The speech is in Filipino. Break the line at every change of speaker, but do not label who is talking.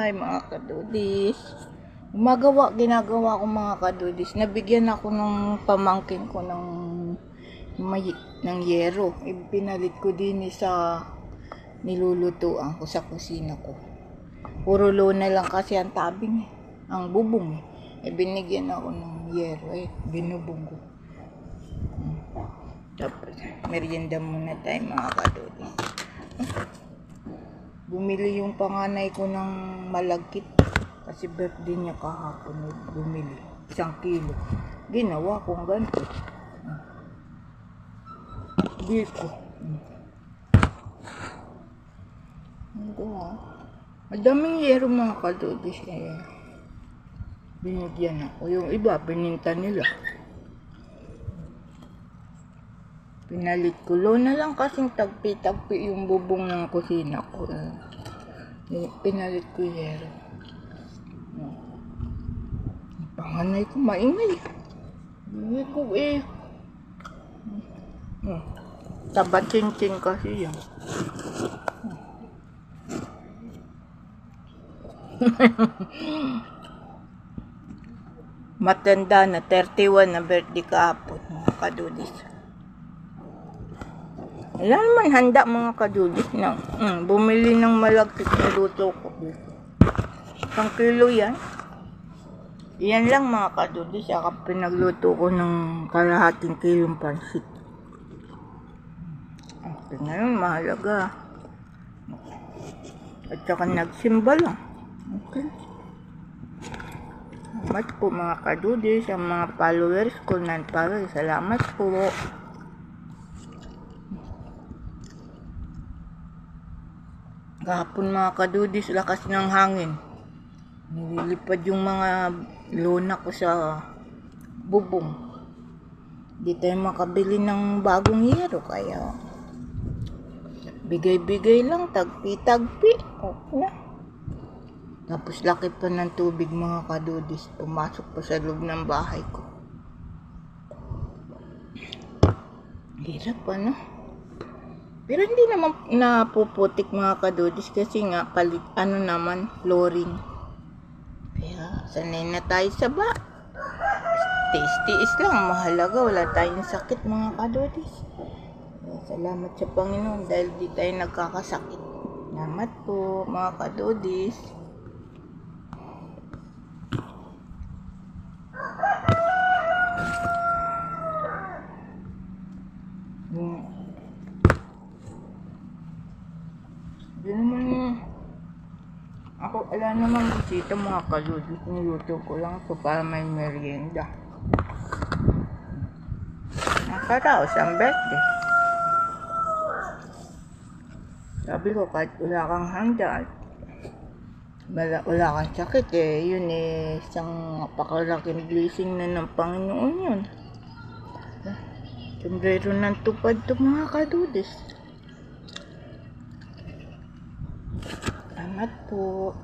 bahay mga kadudis. Ginagawa ko mga kadudis. Nabigyan ako ng pamangkin ko ng yero. Pinalit ko din sa nilulutuan ko sa kusina ko. Puro lona lang kasi ang tabing, ang bubong. Binigyan ako ng yero. Binubong ko. Tapos, merienda muna tayo mga kadudis. Bumili yung panganay ko ng malagkit. Kasi birthday niya kahapon. Bumili. 1 kilo. Ginawa kong ganito. Biko. Ito madaming yero mga kadudis. Binigyan ako. Yung iba, pininta nila. Pinalit ko. Lona lang kasing tagpi-tagpi yung bubong ng kusina ko. Pinalit ko yero. Panganay ko maingay. Hindi ko taba-chin-chin kasi yan. Matanda na, 31 na birthday kahapon mga kadudis. Wala naman handa mga kadudis na bumili ng malagkit na luto ko dito. 1 kilo yan. Yan lang mga kadudis. Saka pinagluto ko ng kalahating kilong pansit. Okay, ngayon mahalaga. At saka nagsimba lang. Okay. Salamat po mga kadudis. Ang mga followers ko non-follower. Salamat po. Kahapon mga kadudis, lakas ng hangin. Nililipad yung mga lona ko sa bubong. Di tayo makabili ng bagong yero. Kaya bigay-bigay lang, tagpi-tagpi. Okay na. Tapos laki pa ng tubig mga kadudis. Pumasok pa sa loob ng bahay ko. Hirap pero hindi naman napuputik mga kadudis kasi nga flooring. Kaya sanay na tayo sa tiis lang, mahalaga wala tayong sakit mga kadudis. Salamat sa Panginoon dahil di tayo nagkakasakit. Salamat po mga kadudis. Ako, wala namang bisita mga kadudis. Niluto ko lang ito para may merienda. Nakaraos ang birthday. Sabi ko, kahit wala kang handa, wala kang sakit yun isang napakalaking blessing na ng Panginoon yun. Sombrero ng tupad to mga kadudis. Salamat po.